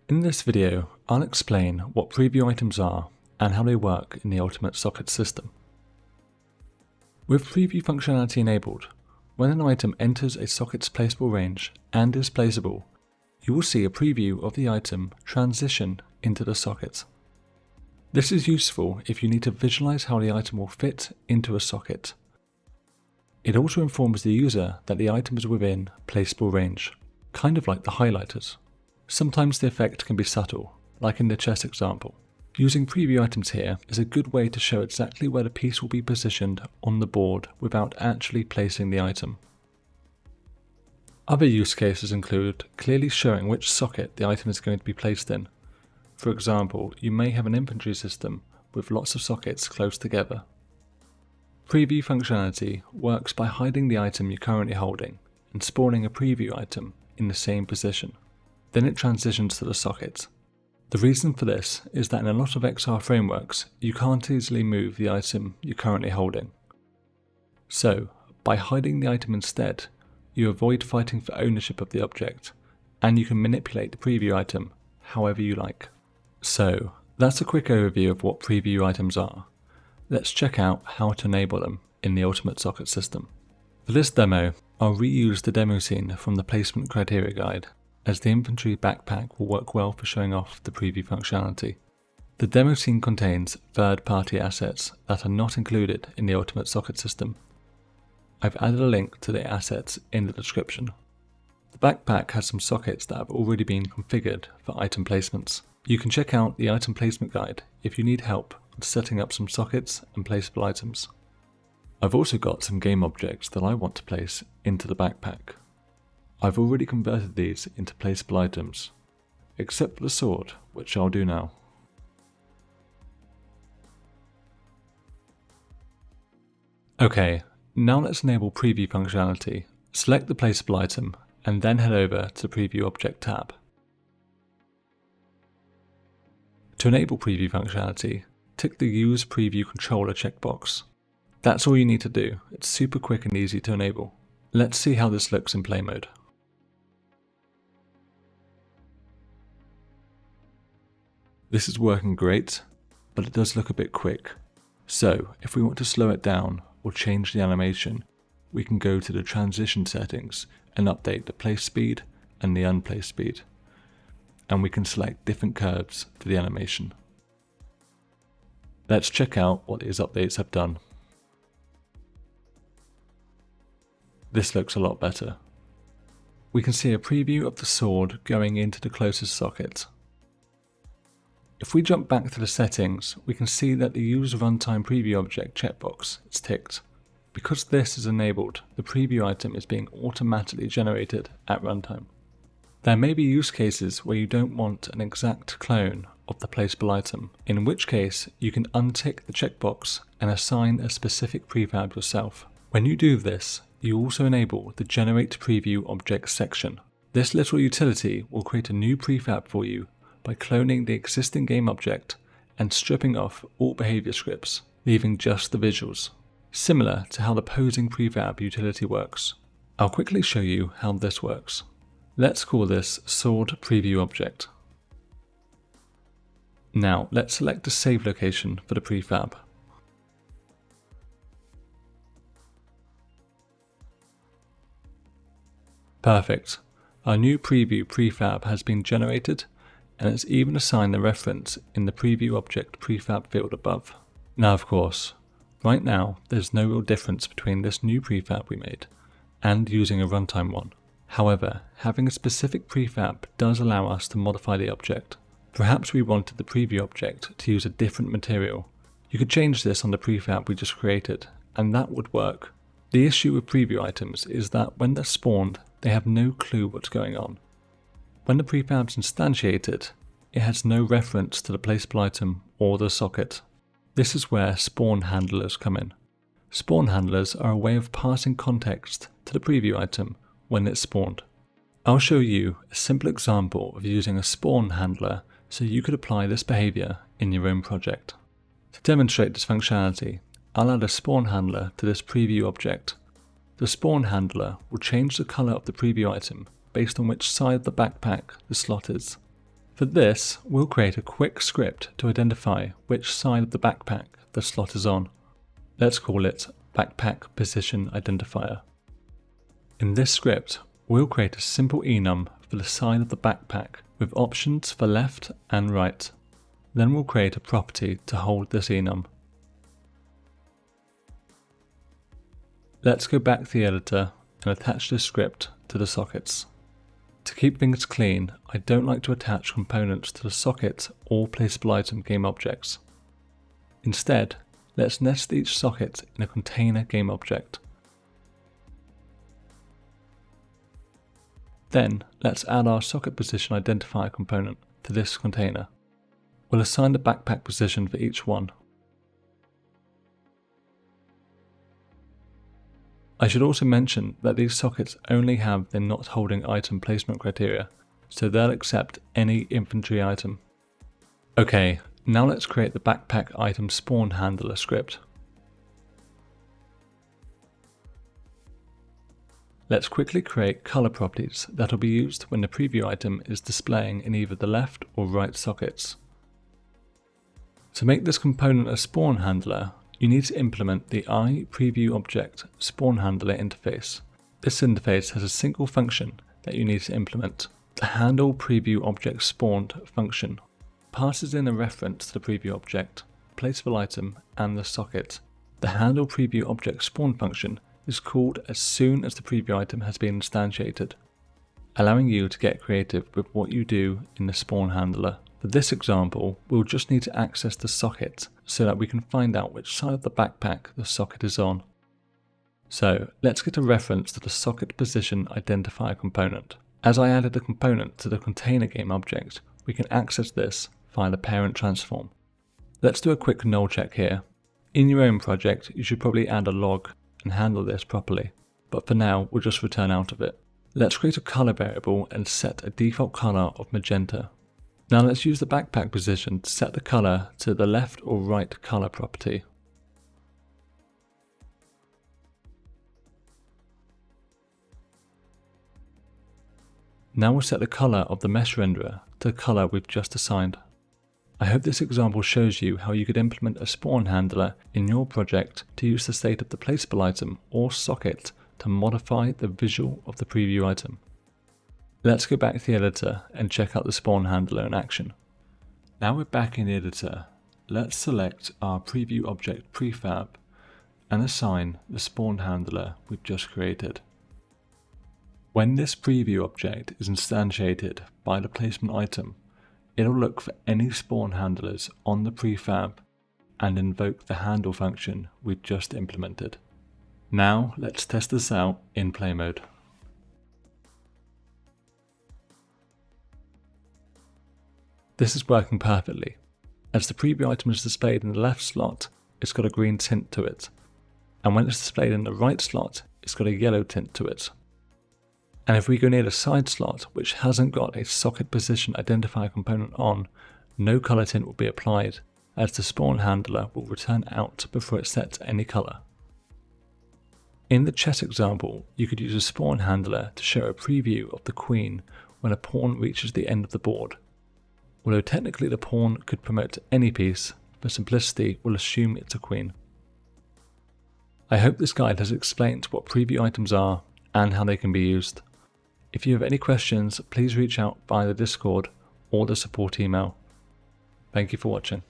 In this video, I'll explain what preview items are and how they work in the Ultimate Socket system. With preview functionality enabled, when an item enters a socket's placeable range and is placeable, you will see a preview of the item transition into the socket. This is useful if you need to visualize how the item will fit into a socket. It also informs the user that the item is within placeable range, kind of like the highlighters. Sometimes the effect can be subtle, like in the chess example. Using preview items here is a good way to show exactly where the piece will be positioned on the board without actually placing the item. Other use cases include clearly showing which socket the item is going to be placed in. For example, you may have an inventory system with lots of sockets close together. Preview functionality works by hiding the item you're currently holding and spawning a preview item in the same position. Then it transitions to the socket. The reason for this is that in a lot of XR frameworks, you can't easily move the item you're currently holding. So, by hiding the item instead, you avoid fighting for ownership of the object, and you can manipulate the preview item however you like. So, that's a quick overview of what preview items are. Let's check out how to enable them in the Ultimate Socket system. For this demo, I'll reuse the demo scene from the placement criteria guide, as the inventory backpack will work well for showing off the preview functionality. The demo scene contains third-party assets that are not included in the Ultimate Socket system. I've added a link to the assets in the description. The backpack has some sockets that have already been configured for item placements. You can check out the item placement guide if you need help with setting up some sockets and placeable items. I've also got some game objects that I want to place into the backpack. I've already converted these into placeable items, except for the sword, which I'll do now. Okay, now let's enable preview functionality. Select the placeable item and then head over to the Preview Object tab. To enable preview functionality, tick the Use Preview Controller checkbox. That's all you need to do. It's super quick and easy to enable. Let's see how this looks in play mode. This is working great, but it does look a bit quick. So if we want to slow it down or change the animation, we can go to the transition settings and update the play speed and the unplay speed. And we can select different curves for the animation. Let's check out what these updates have done. This looks a lot better. We can see a preview of the sword going into the closest socket. If we jump back to the settings, we can see that the Use Runtime Preview Object checkbox is ticked. Because this is enabled, the preview item is being automatically generated at runtime. There may be use cases where you don't want an exact clone of the placeable item, in which case you can untick the checkbox and assign a specific prefab yourself. When you do this, you also enable the Generate Preview Object section. This little utility will create a new prefab for you by cloning the existing game object and stripping off all behavior scripts, leaving just the visuals, similar to how the posing prefab utility works. I'll quickly show you how this works. Let's call this Sword Preview Object. Now let's select a save location for the prefab. Perfect. Our new preview prefab has been generated, and it's even assigned the reference in the Preview Object prefab field above. Now of course, right now there's no real difference between this new prefab we made and using a runtime one. However, having a specific prefab does allow us to modify the object. Perhaps we wanted the preview object to use a different material. You could change this on the prefab we just created, and that would work. The issue with preview items is that when they're spawned, they have no clue what's going on. When the prefab's instantiated, it has no reference to the placeable item or the socket. This is where spawn handlers come in. Spawn handlers are a way of passing context to the preview item when it's spawned. I'll show you a simple example of using a spawn handler so you could apply this behavior in your own project. To demonstrate this functionality, I'll add a spawn handler to this preview object. The spawn handler will change the color of the preview item based on which side of the backpack the slot is. For this, we'll create a quick script to identify which side of the backpack the slot is on. Let's call it Backpack Position Identifier. In this script, we'll create a simple enum for the side of the backpack with options for left and right. Then we'll create a property to hold this enum. Let's go back to the editor and attach this script to the sockets. To keep things clean, I don't like to attach components to the socket or placeable item game objects. Instead, let's nest each socket in a container game object. Then, let's add our socket position identifier component to this container. We'll assign the backpack position for each one. I should also mention that these sockets only have the not holding item placement criteria, so they'll accept any infantry item. Okay, now let's create the backpack item spawn handler script. Let's quickly create color properties that will be used when the preview item is displaying in either the left or right sockets. To make this component a spawn handler, you need to implement the iPreviewObject spawn handler interface. This interface has a single function that you need to implement. The handlePreviewObject spawned function passes in a reference to the preview object, placeable item, and the socket. The handlePreviewObject spawn function is called as soon as the preview item has been instantiated, allowing you to get creative with what you do in the spawn handler. For this example, we'll just need to access the socket so that we can find out which side of the backpack the socket is on. So let's get a reference to the socket position identifier component. As I added the component to the container game object, we can access this via the parent transform. Let's do a quick null check here. In your own project, you should probably add a log and handle this properly, but for now we'll just return out of it. Let's create a color variable and set a default color of magenta. Now let's use the backpack position to set the color to the left or right color property. Now we'll set the color of the mesh renderer to the color we've just assigned. I hope this example shows you how you could implement a spawn handler in your project to use the state of the placeable item or socket to modify the visual of the preview item. Let's go back to the editor and check out the spawn handler in action. Now we're back in the editor, let's select our preview object prefab and assign the spawn handler we've just created. When this preview object is instantiated by the placement item, it'll look for any spawn handlers on the prefab and invoke the handle function we've just implemented. Now let's test this out in play mode. This is working perfectly. As the preview item is displayed in the left slot, it's got a green tint to it, and when it's displayed in the right slot, it's got a yellow tint to it. And if we go near the side slot, which hasn't got a socket position identifier component on, no color tint will be applied, as the spawn handler will return out before it sets any color. In the chess example, you could use a spawn handler to show a preview of the queen when a pawn reaches the end of the board. Although technically the pawn could promote to any piece, for simplicity we'll assume it's a queen. I hope this guide has explained what preview items are and how they can be used. If you have any questions, please reach out via the Discord or the support email. Thank you for watching.